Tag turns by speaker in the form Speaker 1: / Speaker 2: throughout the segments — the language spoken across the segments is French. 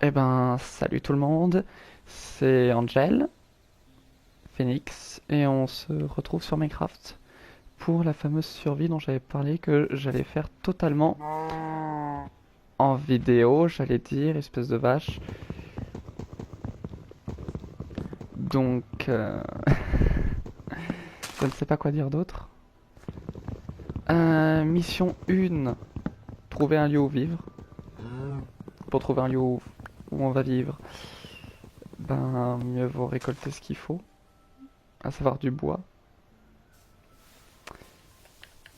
Speaker 1: Eh ben, salut tout le monde, c'est Angel, Phoenix, et on se retrouve sur Minecraft pour la fameuse survie dont j'avais parlé que j'allais faire totalement en vidéo, j'allais dire, espèce de vache. Donc, je ne sais pas quoi dire d'autre. Mission 1, trouver un lieu où vivre. Pour trouver un lieu où on va vivre, ben, mieux vaut récolter ce qu'il faut, à savoir du bois.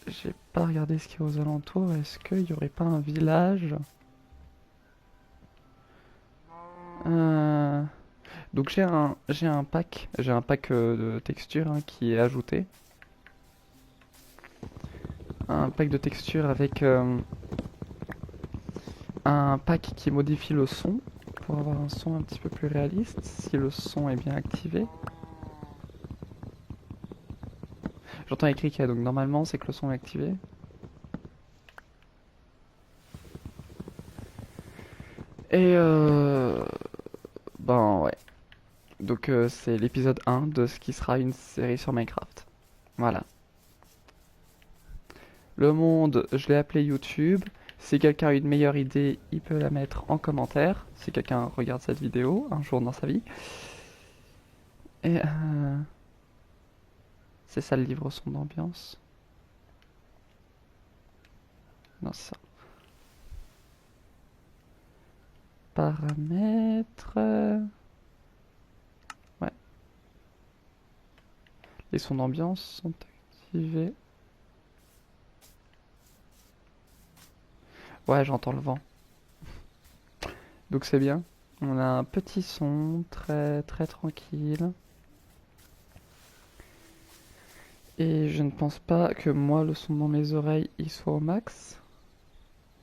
Speaker 1: J'ai pas regardé ce qu'il y a aux alentours. Est-ce qu'il y aurait pas un village? Euh, Donc j'ai un pack de textures hein, qui est ajouté. Un pack de textures avec un pack qui modifie le son pour avoir un son un petit peu plus réaliste si le son est bien activé. J'entends écrit qu'il y a donc normalement c'est que le son est activé. Et ben ouais. Donc c'est l'épisode 1 de ce qui sera une série sur Minecraft. Voilà. Le monde, je l'ai appelé YouTube. Si quelqu'un a une meilleure idée, il peut la mettre en commentaire. Si quelqu'un regarde cette vidéo un jour dans sa vie. Et c'est ça le livre son d'ambiance. Non, c'est ça. Paramètres. Ouais. Les sons d'ambiance sont activés. Ouais, j'entends le vent. Donc c'est bien. On a un petit son très très tranquille. Et je ne pense pas que moi, le son dans mes oreilles, il soit au max.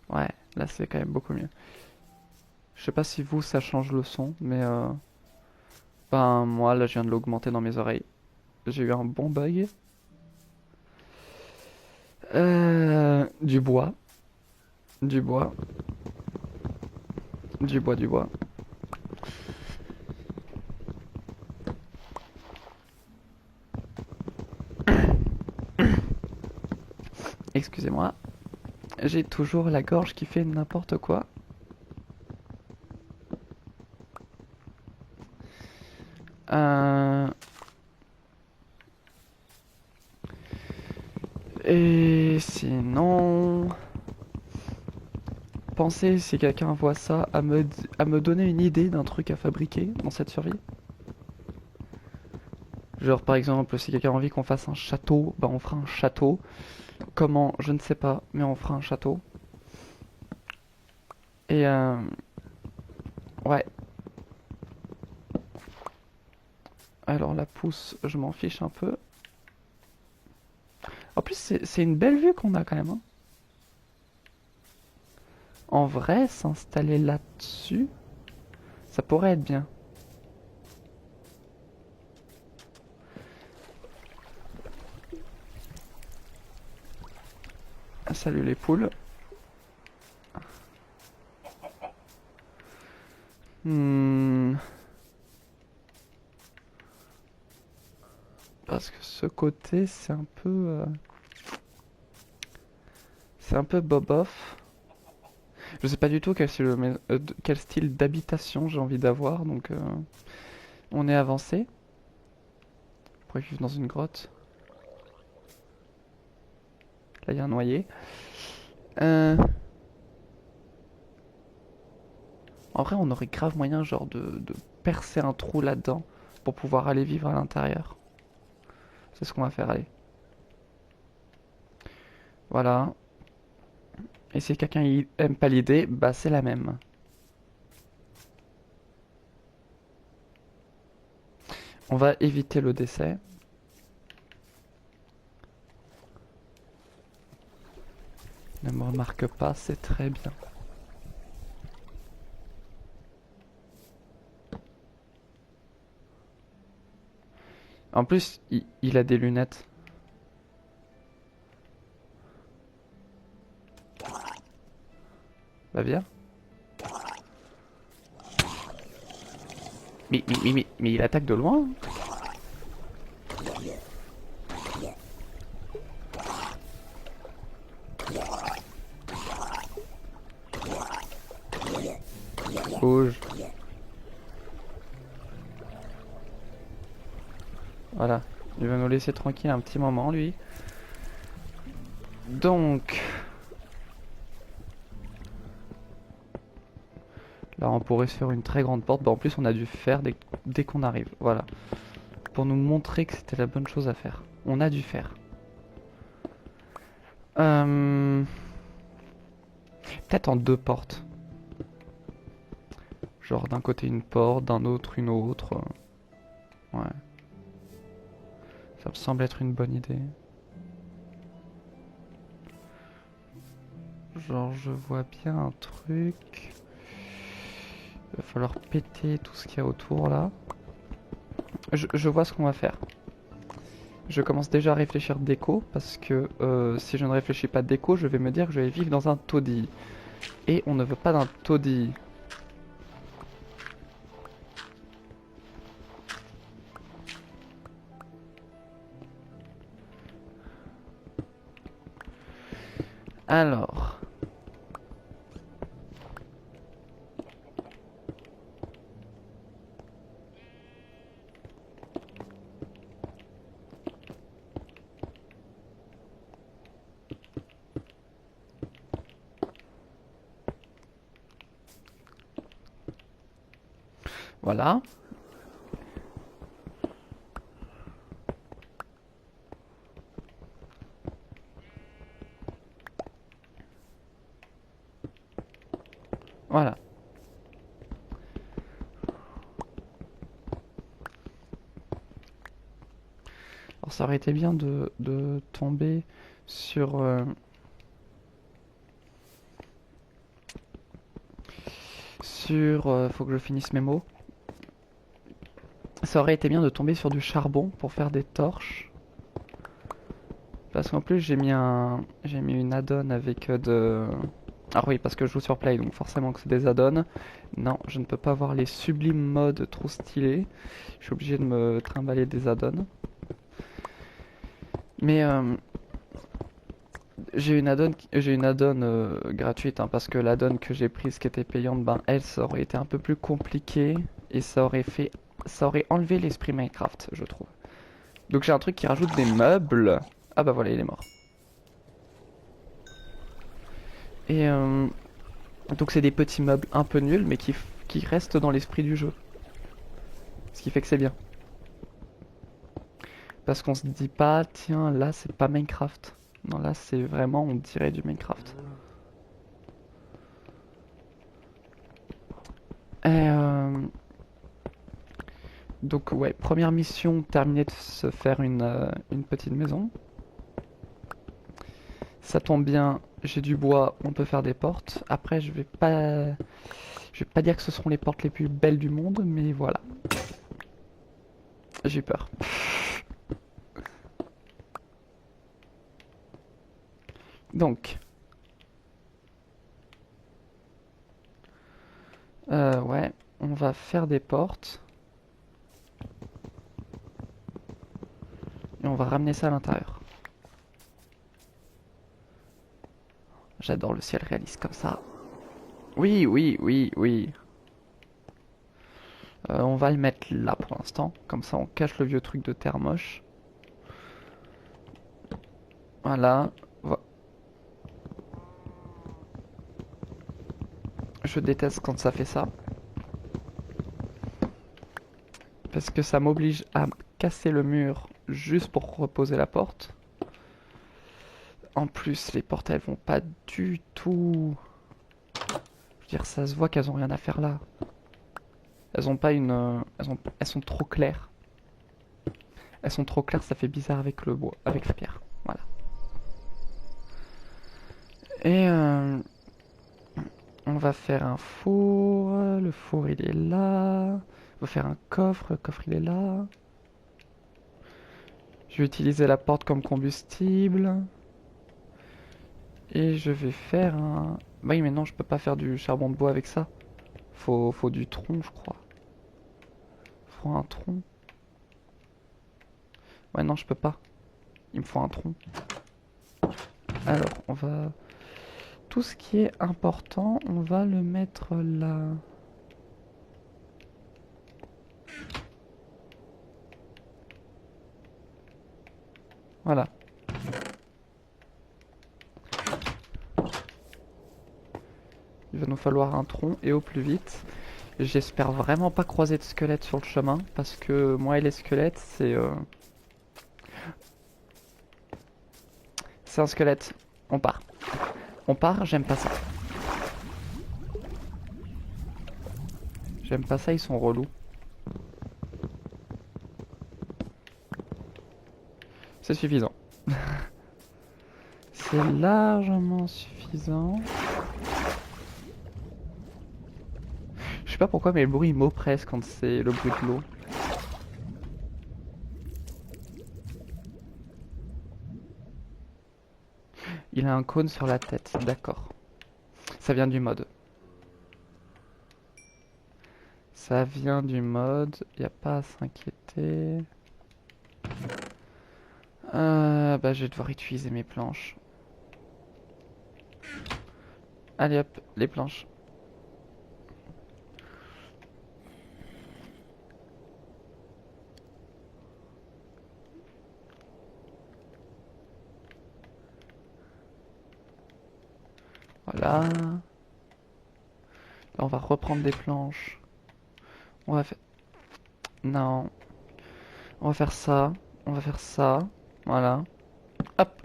Speaker 1: Ouais, là c'est quand même beaucoup mieux. Je sais pas si vous, ça change le son, mais ben moi, là, je viens de l'augmenter dans mes oreilles. J'ai eu un bon bug. Du bois, du bois, du bois, du bois. Excusez-moi, j'ai toujours la gorge qui fait n'importe quoi. Euh, et sinon, pensez si quelqu'un voit ça à me donner une idée d'un truc à fabriquer dans cette survie. Genre par exemple, si quelqu'un a envie qu'on fasse un château, ben on fera un château. Comment, je ne sais pas, mais on fera un château. Et ouais, alors la pousse, je m'en fiche un peu. En plus, c'est une belle vue qu'on a quand même, hein. En vrai, s'installer là-dessus, ça pourrait être bien. Ah, salut les poules. Hmm, parce que ce côté, c'est un peu bobof. Je sais pas du tout quel style d'habitation j'ai envie d'avoir, donc on est avancé. On pourrait vivre dans une grotte. Là, il y a un noyer. Euh, En vrai, on aurait grave moyen, genre, de percer un trou là-dedans pour pouvoir aller vivre à l'intérieur. C'est ce qu'on va faire, allez. Voilà. Et si quelqu'un aime pas l'idée, bah c'est la même. On va éviter le décès. Ne me remarque pas, c'est très bien. En plus, il a des lunettes. Bah viens. Mais il attaque de loin. Bouge. Voilà. Il va nous laisser tranquille un petit moment, lui. Donc... Là, on pourrait se faire une très grande porte. Bah, en plus, on a dû faire dès qu'on arrive. Voilà. Pour nous montrer que c'était la bonne chose à faire. On a dû faire. Peut-être en deux portes. Genre d'un côté une porte, d'un autre une autre. Ouais. Ça me semble être une bonne idée. Genre je vois bien un truc. Il va falloir péter tout ce qu'il y a autour là. Je vois ce qu'on va faire. Je commence déjà à réfléchir déco parce que si je ne réfléchis pas déco, je vais me dire que je vais vivre dans un taudis. Et on ne veut pas d'un taudis. Alors. Voilà. Voilà. Alors ça aurait été bien de tomber sur... faut que je finisse mes mots. Ça aurait été bien de tomber sur du charbon pour faire des torches. Parce qu'en plus j'ai mis une add-on avec de... Ah oui, parce que je joue sur Play, donc forcément que c'est des add-ons. Non, je ne peux pas avoir les sublimes modes trop stylés. Je suis obligé de me trimballer des add-ons. Mais j'ai une add-on gratuite, hein, parce que l'add-on que j'ai prise qui était payante, ben elle, ça aurait été un peu plus compliqué et ça aurait enlevé l'esprit Minecraft, je trouve. Donc j'ai un truc qui rajoute des meubles. Ah bah voilà, il est mort. Et donc c'est des petits meubles un peu nuls, mais qui restent dans l'esprit du jeu. Ce qui fait que c'est bien. Parce qu'on se dit pas, tiens, là c'est pas Minecraft. Non, là c'est vraiment, on dirait du Minecraft. Et donc ouais, première mission, terminée de se faire une petite maison. Ça tombe bien, j'ai du bois, on peut faire des portes. Après, je vais pas dire que ce seront les portes les plus belles du monde, mais voilà. J'ai peur. Donc, ouais, on va faire des portes. Et on va ramener ça à l'intérieur. J'adore le ciel réaliste comme ça. Oui, oui, oui, oui. On va le mettre là pour l'instant. Comme ça, on cache le vieux truc de terre moche. Voilà. Je déteste quand ça fait ça. Parce que ça m'oblige à casser le mur juste pour reposer la porte. En plus, les portes, elles vont pas du tout... Je veux dire, ça se voit qu'elles ont rien à faire là. Elles ont pas une... elles sont trop claires. Elles sont trop claires, ça fait bizarre avec le bois, avec la pierre. Voilà. Et on va faire un four. Le four, il est là. On va faire un coffre. Le coffre, il est là. Je vais utiliser la porte comme combustible. Et je vais faire un... Bah oui, mais non, je peux pas faire du charbon de bois avec ça. Faut du tronc, je crois. faut un tronc. Ouais, non, je peux pas. Il me faut un tronc. Alors, on va... Tout ce qui est important, on va le mettre là. Voilà. Il va nous falloir un tronc et au plus vite. J'espère vraiment pas croiser de squelettes sur le chemin parce que moi et les squelettes, c'est un squelette. On part. On part, j'aime pas ça. J'aime pas ça, ils sont relous. C'est suffisant. C'est largement suffisant. Je sais pas pourquoi, mais le bruit m'oppresse quand c'est le bruit de l'eau. Il a un cône sur la tête, d'accord. Ça vient du mode. Ça vient du mode, y a pas à s'inquiéter. Bah, je vais devoir utiliser mes planches. Allez hop, les planches. Voilà. Là, on va reprendre des planches. On va faire... Non. On va faire ça. On va faire ça. Voilà. Hop.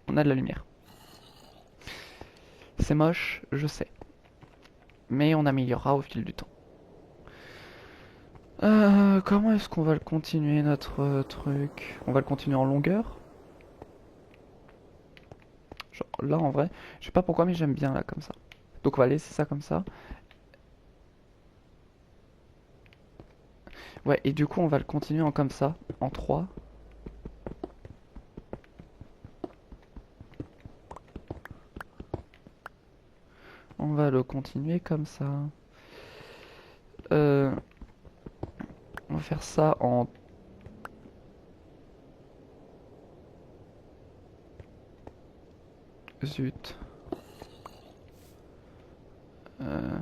Speaker 1: On a de la lumière. C'est moche, je sais. Mais on améliorera au fil du temps. Comment est-ce qu'on va le continuer notre truc? On va le continuer en longueur? Genre là en vrai, je sais pas pourquoi mais j'aime bien là comme ça. Donc on va laisser ça comme ça. Ouais, et du coup on va le continuer en comme ça, en 3. On va le continuer comme ça. On va faire ça en... Zut. Bah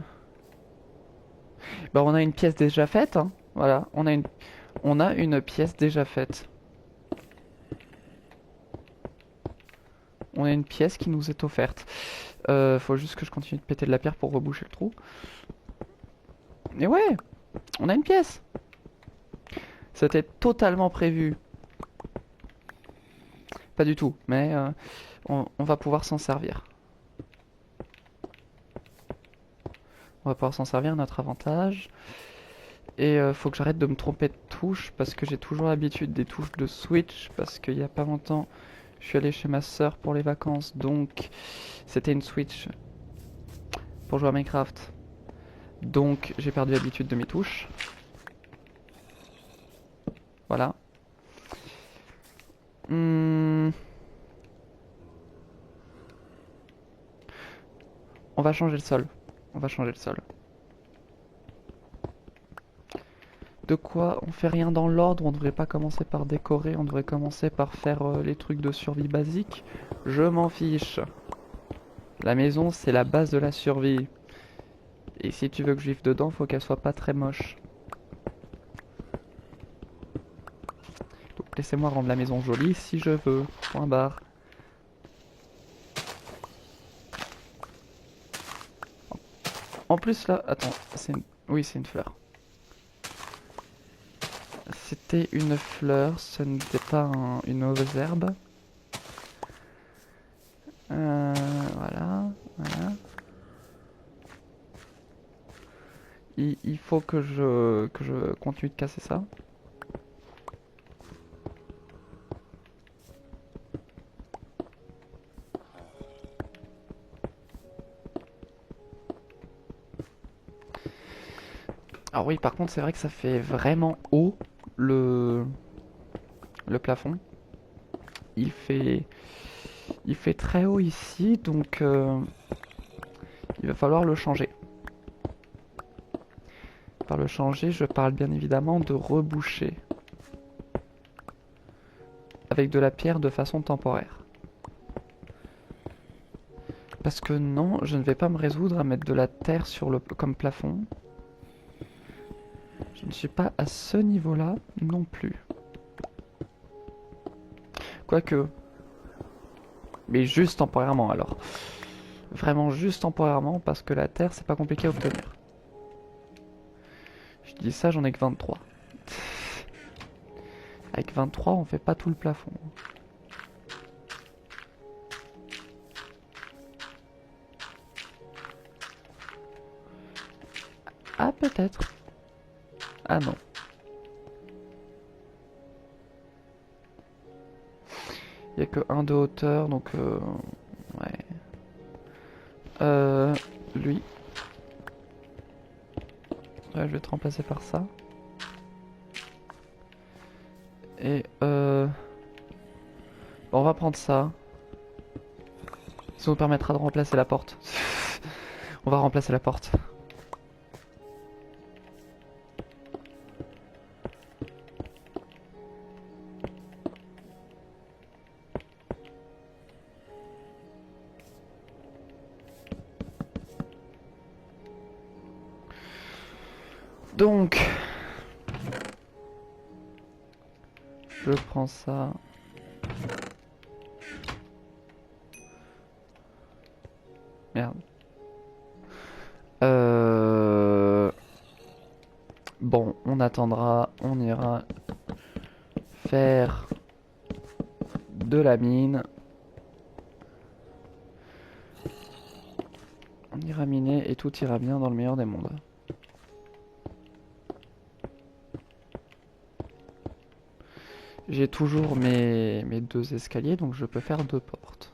Speaker 1: on a une pièce déjà faite, hein. Voilà, on a une pièce déjà faite. On a une pièce qui nous est offerte. Faut juste que je continue de péter de la pierre pour reboucher le trou. Et ouais, on a une pièce. C'était totalement prévu. Pas du tout, mais on va pouvoir s'en servir. On va pouvoir s'en servir à notre avantage. Et faut que j'arrête de me tromper de touche parce que j'ai toujours l'habitude des touches de Switch. Parce qu'il y a pas longtemps, je suis allé chez ma soeur pour les vacances. Donc, c'était une Switch pour jouer à Minecraft. Donc, j'ai perdu l'habitude de mes touches. Voilà. On va changer le sol. On va changer le sol. De quoi on fait rien dans l'ordre, on devrait pas commencer par décorer, on devrait commencer par faire les trucs de survie basique. Je m'en fiche. La maison, c'est la base de la survie. Et si tu veux que je vive dedans, faut qu'elle soit pas très moche. Donc laissez-moi rendre la maison jolie si je veux. Point barre. En plus là, attends, c'est une... Oui, c'est une fleur. C'était une fleur, ce n'était pas une mauvaise herbe. Voilà, voilà. Il faut que je continue de casser ça. Alors oui, par contre, c'est vrai que ça fait vraiment haut le plafond. Il fait très haut ici, donc il va falloir le changer. par le changer, je parle bien évidemment de reboucher. Avec de la pierre de façon temporaire. Parce que non, je ne vais pas me résoudre à mettre de la terre sur le, comme plafond. Je ne suis pas à ce niveau-là non plus. Quoique. Mais juste temporairement alors. Vraiment juste temporairement parce que la terre c'est pas compliqué à obtenir. Je dis ça, j'en ai que 23. Avec 23 on fait pas tout le plafond. Ah peut-être. Ah non. Il n'y a que 1 de hauteur donc ouais. Lui. Ouais, je vais te remplacer par ça. Et bon, on va prendre ça. Ça nous permettra de remplacer la porte. On va remplacer la porte. Donc, je prends ça. Merde. Bon, on attendra, on ira faire de la mine. On ira miner et tout ira bien dans le meilleur des mondes. J'ai toujours mes 2 escaliers, donc je peux faire 2 portes.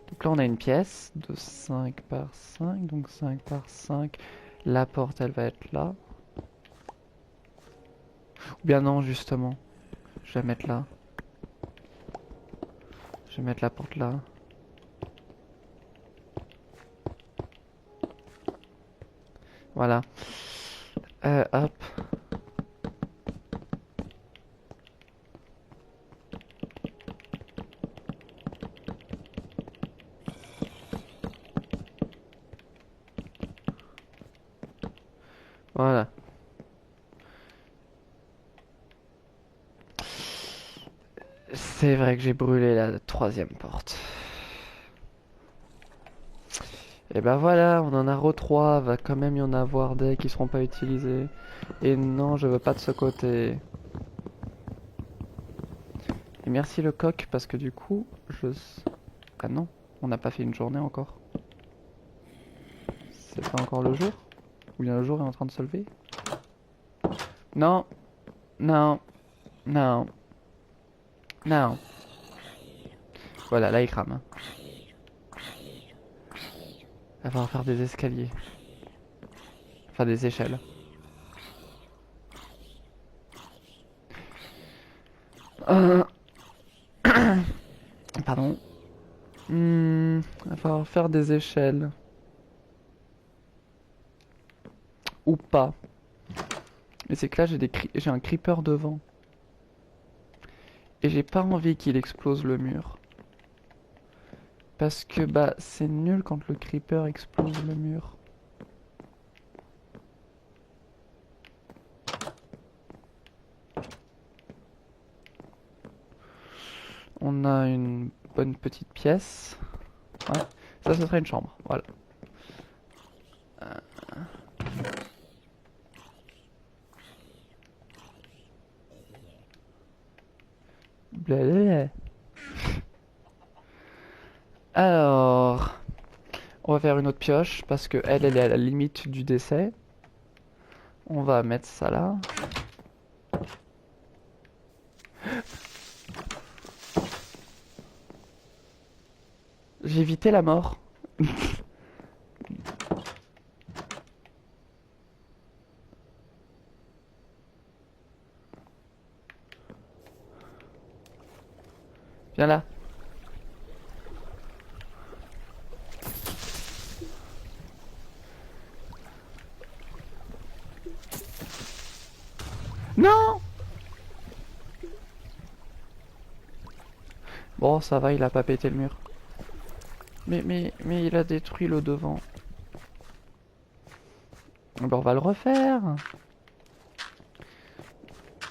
Speaker 1: Donc là on a une pièce de 5 par 5, donc 5 par 5. La porte elle va être là. Ou bien non justement, je vais la mettre là. Je vais mettre la porte là. Voilà. Hop. Voilà. C'est vrai que j'ai brûlé la 3e porte. Et ben voilà, on en a re 3, va quand même y en avoir des qui seront pas utilisés. Et non, je veux pas de ce côté. Et merci le coq, parce que du coup, je... Ah non, on n'a pas fait une journée encore. C'est pas encore le jour? Ou bien le jour est en train de se lever? Non, non, non, non. Voilà, là il crame. Il va falloir faire des escaliers. Enfin des échelles. Euh... Pardon. Il va falloir faire des échelles. Ou pas. Mais c'est que là j'ai un creeper devant. Et j'ai pas envie qu'il explose le mur. Parce que bah c'est nul quand le creeper explose le mur. On a une bonne petite pièce. Ouais. Ça ce serait une chambre. Voilà. Blablabla. Alors, on va faire une autre pioche parce que elle est à la limite du décès. On va mettre ça là. J'ai évité la mort. Viens là. Non! Bon, ça va, il a pas pété le mur. Mais il a détruit le devant. Ben, on va le refaire.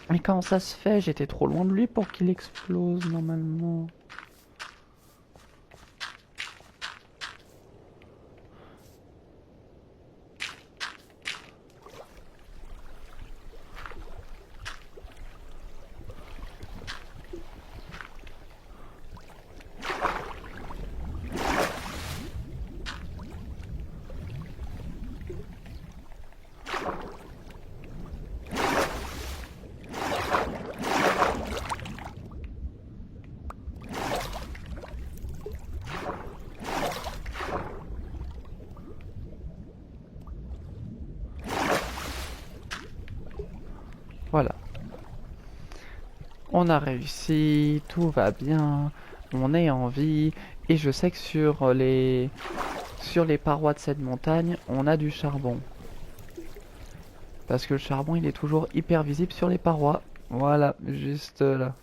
Speaker 1: Mais comment ça se fait? J'étais trop loin de lui pour qu'il explose normalement. Voilà. On a réussi, tout va bien, on est en vie, et je sais que sur les parois de cette montagne, on a du charbon. Parce que le charbon, il est toujours hyper visible sur les parois. Voilà, juste là.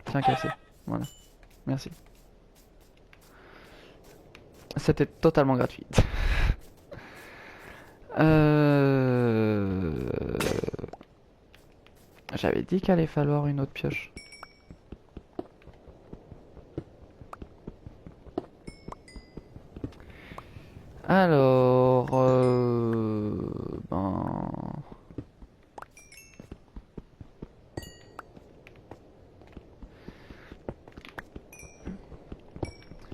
Speaker 1: Tiens, cassé. Voilà, merci. C'était totalement gratuit. euh... J'avais dit qu'il allait falloir une autre pioche. Alors, ben...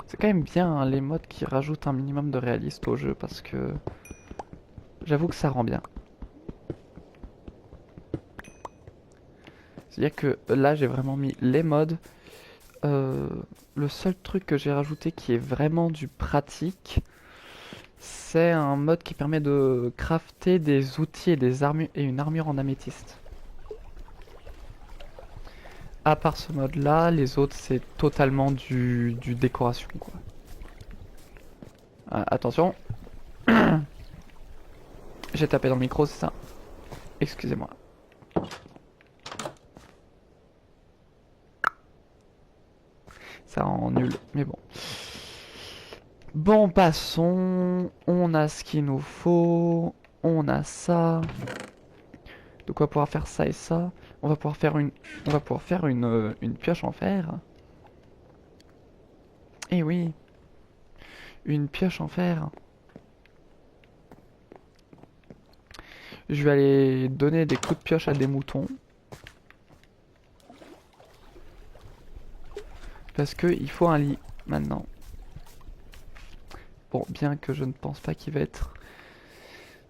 Speaker 1: C'est quand même bien hein, les mods qui rajoutent un minimum de réalisme au jeu parce que j'avoue que ça rend bien. C'est-à-dire que là j'ai vraiment mis les mods. Le seul truc que j'ai rajouté qui est vraiment du pratique, c'est un mode qui permet de crafter des outils et des armures et une armure en améthyste. À part ce mode là, les autres c'est totalement du décoration quoi. Ah, attention. J'ai tapé dans le micro, c'est ça. Excusez-moi. Ça rend nul, mais bon. Bon, passons. On a ce qu'il nous faut. On a ça. De quoi pouvoir faire ça et ça. On va pouvoir faire une pioche en fer. Eh oui. Une pioche en fer. Je vais aller donner des coups de pioche à des moutons. Parce que il faut un lit maintenant. Bon, bien que je ne pense pas qu'il va être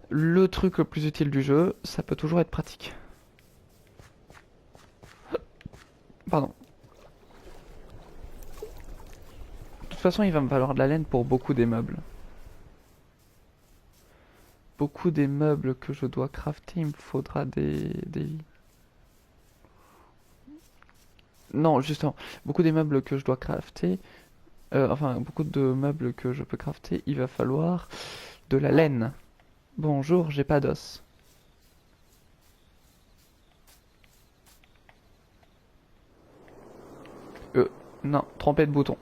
Speaker 1: le truc le plus utile du jeu, ça peut toujours être pratique. Pardon. De toute façon, il va me falloir de la laine pour beaucoup des meubles. Beaucoup des meubles que je dois crafter, il me faudra des... Non, justement, beaucoup des meubles que je dois crafter, enfin, beaucoup de meubles que je peux crafter, il va falloir de la laine. Bonjour, j'ai pas d'os. Non, trompé de bouton.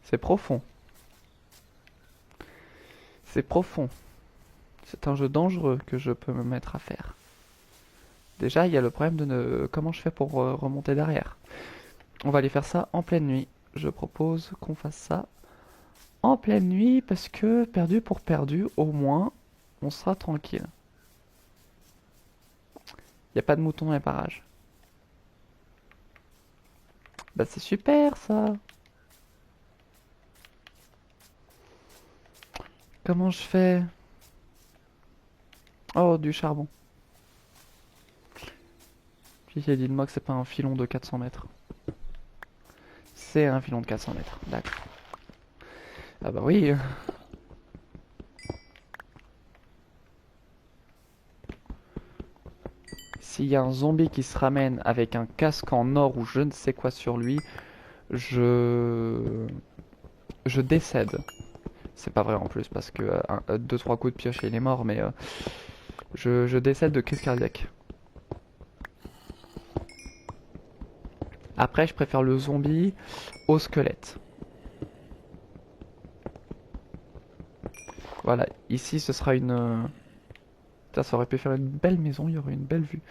Speaker 1: C'est profond. C'est profond. C'est un jeu dangereux que je peux me mettre à faire. Déjà, il y a le problème de ne... Comment je fais pour remonter derrière? On va aller faire ça en pleine nuit. Je propose qu'on fasse ça en pleine nuit parce que, perdu pour perdu, au moins, on sera tranquille. Il n'y a pas de moutons dans les parages. Bah c'est super ça. Comment je fais? Oh, du charbon. Puis dites-moi que c'est pas un filon de 400 mètres. C'est un filon de 400 mètres, d'accord. Ah bah oui. S'il y a un zombie qui se ramène avec un casque en or ou je ne sais quoi sur lui, je décède. C'est pas vrai en plus parce que 2-3 coups de pioche et il est mort, mais Je décède de crise cardiaque. Après, je préfère le zombie au squelette. Voilà, ici ce sera une... Putain, ça aurait pu faire une belle maison, il y aurait une belle vue.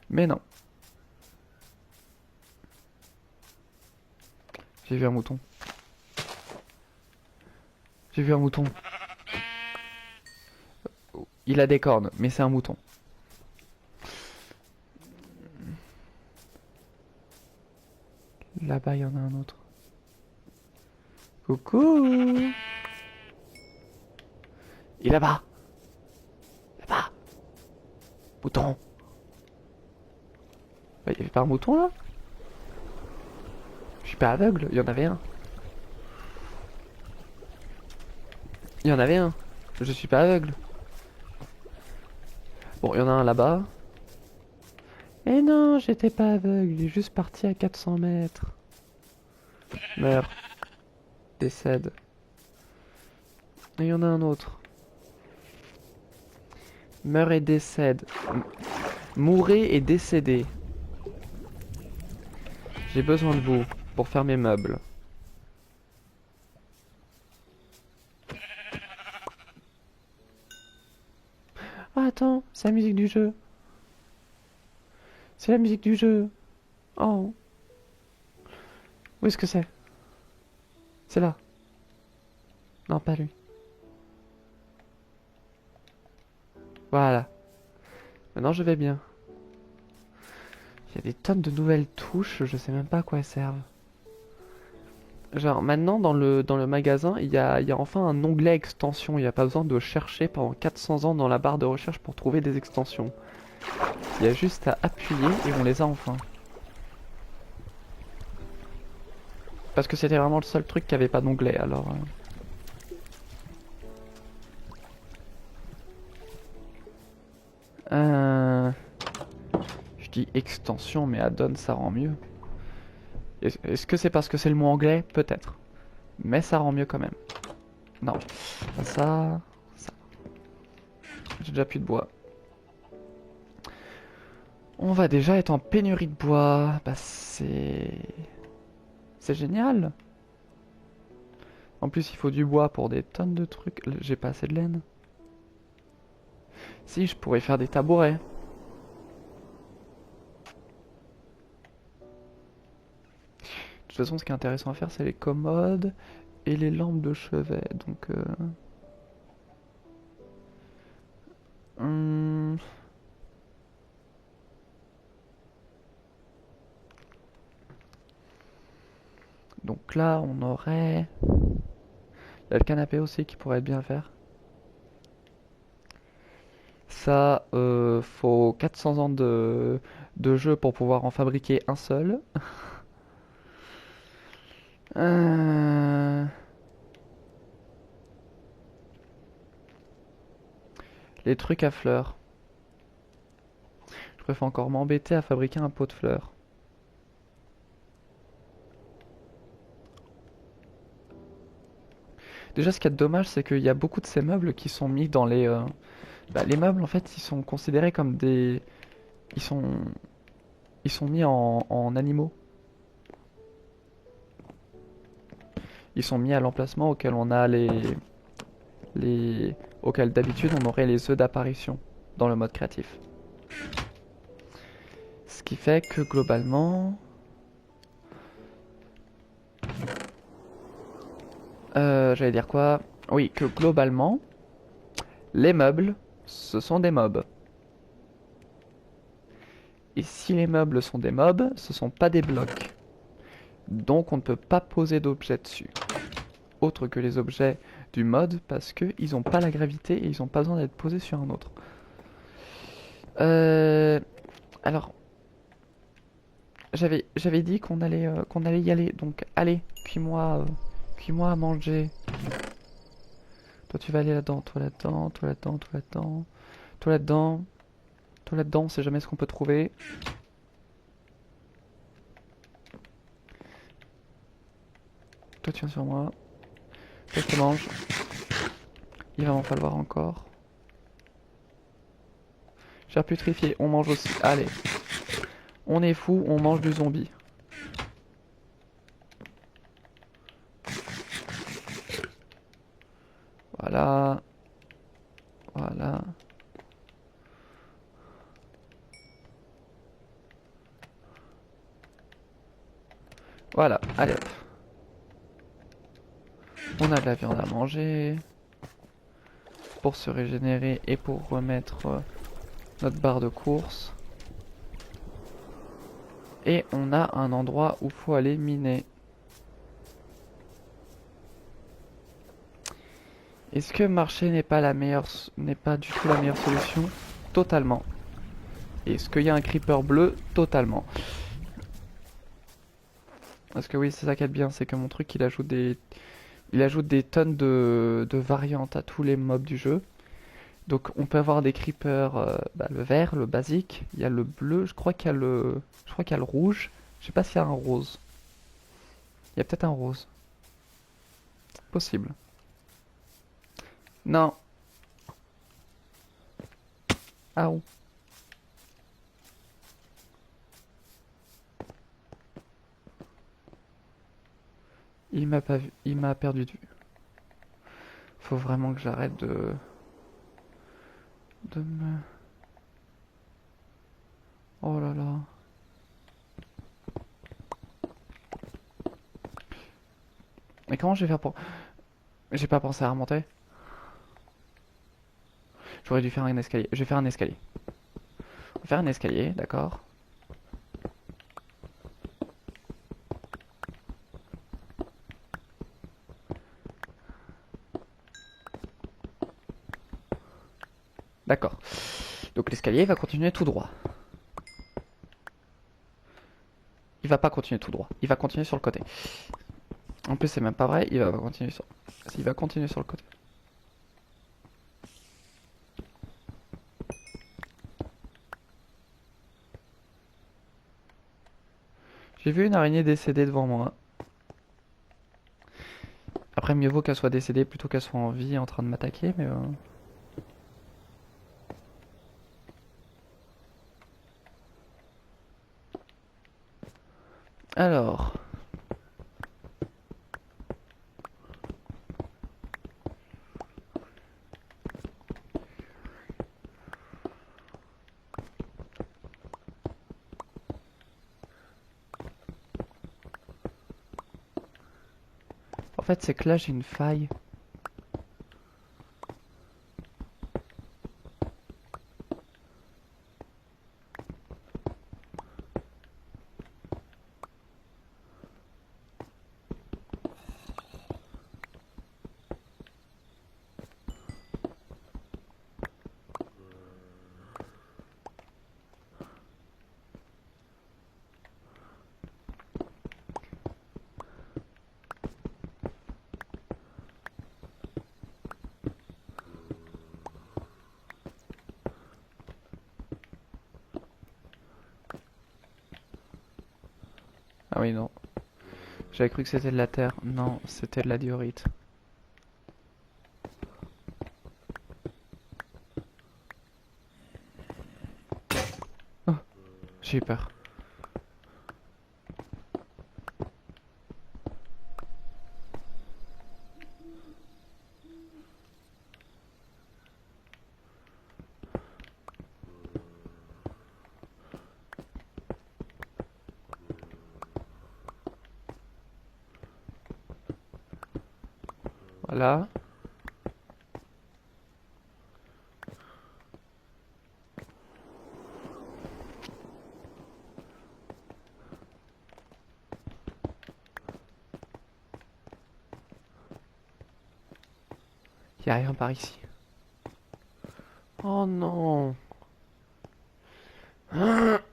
Speaker 1: Mais non. J'ai vu un mouton. J'ai vu un mouton. Il a des cornes, mais c'est un mouton. Là-bas, il y en a un autre. Coucou! Et là-bas! Là-bas! Mouton! Bah, il y avait pas un mouton là? Je suis pas aveugle, il y en avait un. Il y en avait un. Je suis pas aveugle. Bon, il y en a un là-bas. Eh non, j'étais pas aveugle, il est juste parti à 400 mètres. Meurs. Décède. Et il y en a un autre. Meurt et décède. Mourrez et décédez. J'ai besoin de vous pour faire mes meubles. Ah, attends, c'est la musique du jeu. C'est la musique du jeu. Oh. Où est-ce que c'est? C'est là. Non, pas lui. Voilà. Maintenant je vais bien. Il y a des tonnes de nouvelles touches, je sais même pas à quoi elles servent. Genre maintenant dans le magasin, il y a enfin un onglet extension. Il n'y a pas besoin de chercher pendant 400 ans dans la barre de recherche pour trouver des extensions. Il y a juste à appuyer et on les a enfin. Parce que c'était vraiment le seul truc qui avait pas d'onglet alors. Je dis extension mais add-on ça rend mieux. Est-ce que c'est parce que c'est le mot anglais? Peut-être. Mais ça rend mieux quand même. Non. Ça. Ça. J'ai déjà plus de bois. On va déjà être en pénurie de bois. Bah c'est... C'est génial. En plus il faut du bois pour des tonnes de trucs. J'ai pas assez de laine. Si, je pourrais faire des tabourets. De toute façon ce qui est intéressant à faire c'est les commodes et les lampes de chevet. Donc... Donc là, on aurait... Il y a le canapé aussi qui pourrait être bien à faire. Ça, faut 400 ans de jeu pour pouvoir en fabriquer un seul. Euh, Les trucs à fleurs. Je préfère encore m'embêter à fabriquer un pot de fleurs. Déjà, ce qui est dommage, c'est qu'il y a beaucoup de ces meubles qui sont mis dans les... Bah, les meubles, en fait, ils sont considérés comme des... Ils sont... Ils sont mis en animaux. Ils sont mis à l'emplacement auquel on a auquel d'habitude on aurait les œufs d'apparition dans le mode créatif. Ce qui fait que globalement... j'allais dire quoi? Oui, que globalement, les meubles, ce sont des mobs. Et si les meubles sont des mobs, ce sont pas des blocs. Donc on ne peut pas poser d'objets dessus. Autre que les objets du mode, parce qu'ils n'ont pas la gravité et ils n'ont pas besoin d'être posés sur un autre. Alors, j'avais dit qu'on allait y aller, donc allez, cuis-moi à manger. Toi tu vas aller là-dedans, toi là-dedans, toi là-dedans, toi là-dedans, toi là-dedans, toi là-dedans, on sait jamais ce qu'on peut trouver. Toi tu viens sur moi, toi tu manges. Il va m'en falloir encore. Chair putrifiée, on mange aussi. Allez. On est fou, on mange du zombie. Voilà. Voilà. Voilà, allez hop. On a de la viande à manger. Pour se régénérer et pour remettre notre barre de course. Et on a un endroit où faut aller miner. Est-ce que marcher n'est pas n'est pas du tout la meilleure solution? Totalement. Est-ce qu'il y a un creeper bleu? Totalement. Parce que oui, c'est ça qui est bien, c'est que mon truc il ajoute des tonnes de variantes à tous les mobs du jeu. Donc on peut avoir des creepers, le vert, le basique, il y a le bleu, je crois qu'il y a le rouge, je sais pas s'il y a un rose. Il y a peut-être un rose. Possible. Non. Ah ou. Il m'a pas vu, il m'a perdu de vue. Faut vraiment que j'arrête de me... Oh là là. Mais comment je vais faire pour... J'ai pas pensé à remonter. J'aurais dû faire un escalier. Je vais faire un escalier. On va faire un escalier, d'accord. D'accord. Donc l'escalier va continuer tout droit. Il va pas continuer tout droit. Il va continuer sur le côté. En plus, c'est même pas vrai. Il va continuer sur... Il va continuer sur le côté. J'ai vu une araignée décédée devant moi. Après, mieux vaut qu'elle soit décédée plutôt qu'elle soit en vie en train de m'attaquer, mais... Alors... En fait, c'est que là, j'ai une faille. Ah oui, non. J'avais cru que c'était de la terre. Non, c'était de la diorite. Oh, j'ai eu peur. Voilà. Y a rien par ici. Oh non. Je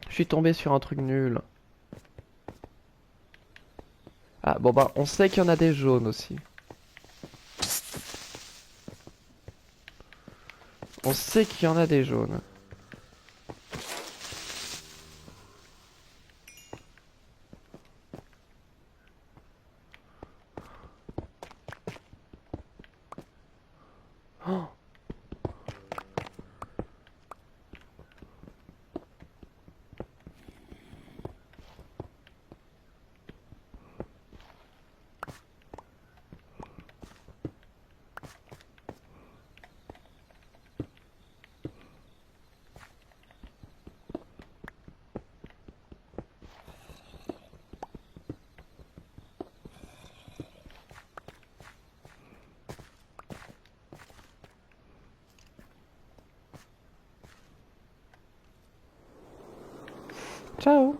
Speaker 1: suis tombé sur un truc nul. Ah bon bah on sait qu'il y en a des jaunes aussi. On sait qu'il y en a des jaunes. Oh, Ciao.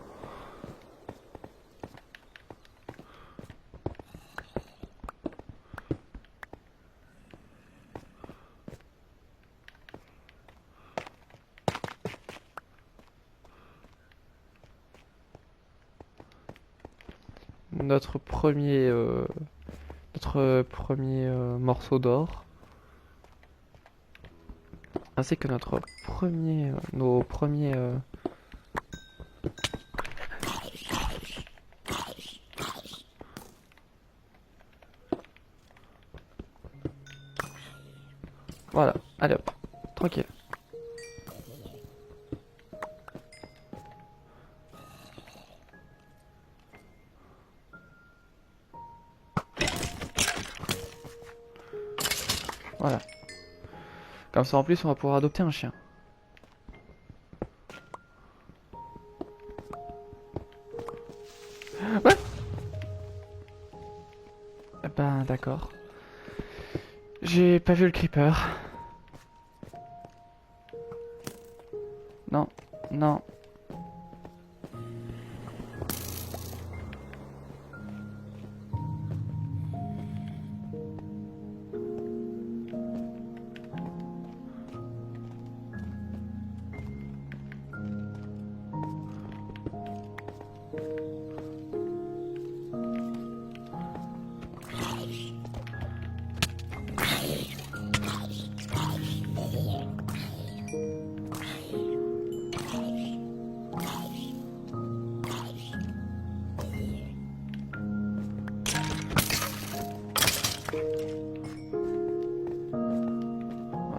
Speaker 1: Notre premier morceau d'or, ainsi que nos premiers. Voilà, allez hop, tranquille. Voilà. Comme ça en plus on va pouvoir adopter un chien. Ouais. Ben d'accord. J'ai pas vu le creeper. Non, non.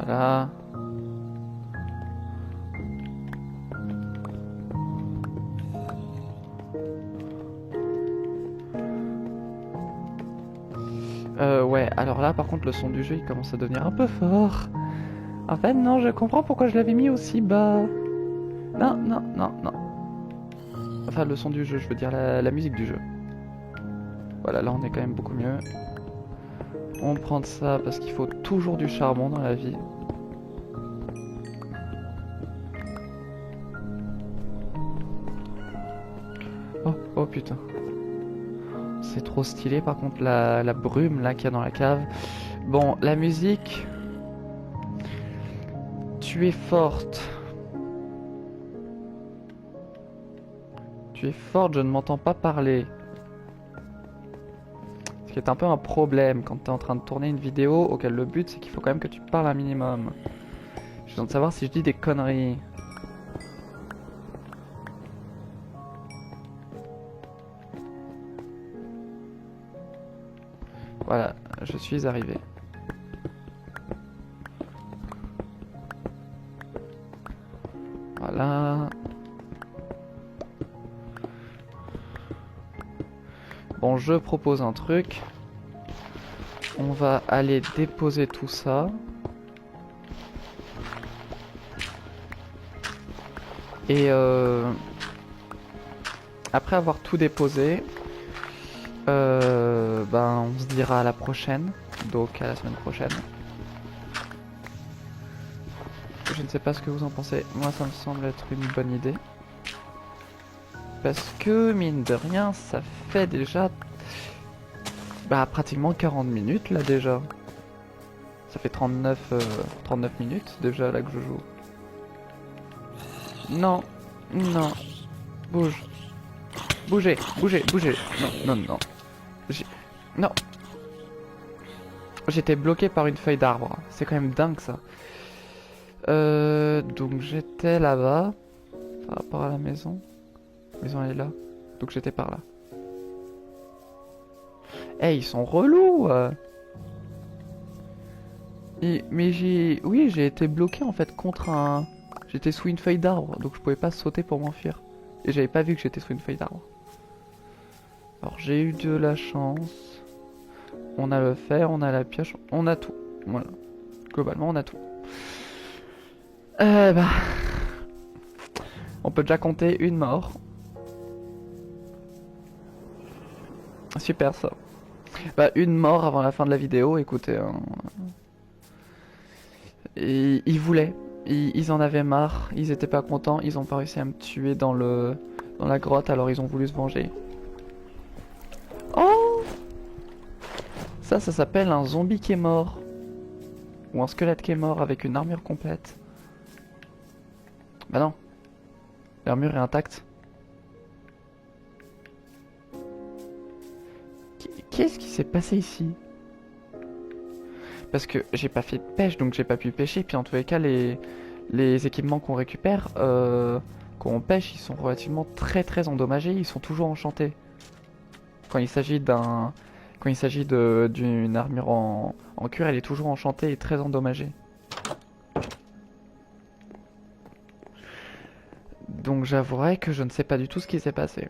Speaker 1: Voilà. Ouais, alors là par contre le son du jeu il commence à devenir un peu fort. En fait non, je comprends pourquoi je l'avais mis aussi bas. Non, non, non, non. Enfin le son du jeu, je veux dire la musique du jeu. Voilà, là on est quand même beaucoup mieux. On prend de ça parce qu'il faut toujours du charbon dans la vie. Oh, oh putain. C'est trop stylé par contre la brume là qu'il y a dans la cave. Bon, la musique. Tu es forte. Tu es forte, je ne m'entends pas parler. Ce qui est un peu un problème quand tu es en train de tourner une vidéo auquel le but c'est qu'il faut quand même que tu parles un minimum. Je besoin de savoir si je dis des conneries. Voilà, je suis arrivé. Voilà. Bon, je propose un truc. On va aller déposer tout ça. Et après avoir tout déposé, ben on se dira à la prochaine. Donc à la semaine prochaine. Je ne sais pas ce que vous en pensez. Moi, ça me semble être une bonne idée. Parce que, mine de rien, ça fait déjà... Bah, pratiquement 40 minutes, là, déjà. Ça fait 39 minutes, déjà, là, que je joue. Non. Non. Bouge. Bougez. Bougez. Bougez. Non, non, non. Non. J'étais bloqué par une feuille d'arbre. C'est quand même dingue, ça. Donc j'étais là-bas, par rapport à la maison. La maison elle est là, donc j'étais par là. Eh, hey, ils sont relous. Mais oui, j'ai été bloqué en fait contre un... J'étais sous une feuille d'arbre, donc je pouvais pas sauter pour m'enfuir. Et j'avais pas vu que j'étais sous une feuille d'arbre. Alors j'ai eu de la chance. On a le fer, on a la pioche, on a tout. Voilà. Globalement, on a tout. Bah... On peut déjà compter une mort. Super ça. Bah une mort avant la fin de la vidéo, écoutez. Hein. Et ils voulaient. Ils en avaient marre, ils étaient pas contents, ils ont pas réussi à me tuer dans dans la grotte, alors ils ont voulu se venger. Oh! Ça s'appelle un zombie qui est mort. Ou un squelette qui est mort avec une armure complète. Bah non. L'armure est intacte. Qu'est-ce qui s'est passé ici? Parce que j'ai pas fait de pêche, donc j'ai pas pu pêcher. Puis en tous les cas, les équipements qu'on récupère, quand on pêche, ils sont relativement très endommagés. Ils sont toujours enchantés. Quand il s'agit d'une armure en cuir, elle est toujours enchantée et très endommagée. Donc j'avouerai que je ne sais pas du tout ce qui s'est passé.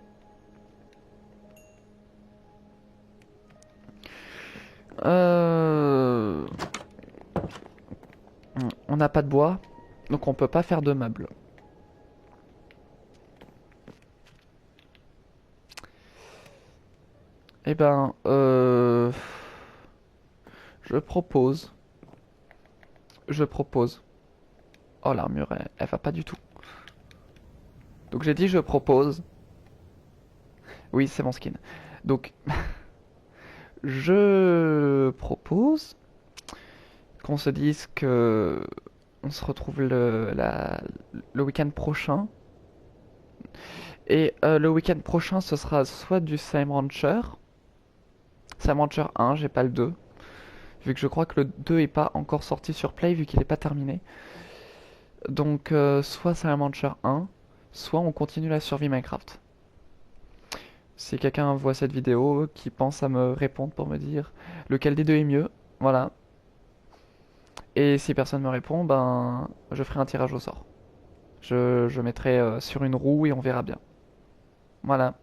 Speaker 1: Euh... On n'a pas de bois, donc on peut pas faire de meubles. Eh ben, je propose. Je propose. Oh, l'armure, elle va pas du tout. Donc j'ai dit je propose. Oui, c'est mon skin. Donc, je propose qu'on se dise que on se retrouve le week-end prochain. Et le week-end prochain, ce sera soit du Slime Rancher. Slime Rancher 1, j'ai pas le 2. Vu que je crois que le 2 est pas encore sorti sur Play, vu qu'il est pas terminé. Donc, soit Slime Rancher 1, soit on continue la survie Minecraft. Si quelqu'un voit cette vidéo, qui pense à me répondre pour me dire lequel des deux est mieux, voilà. Et si personne me répond, ben, je ferai un tirage au sort. Je mettrai sur une roue et on verra bien. Voilà.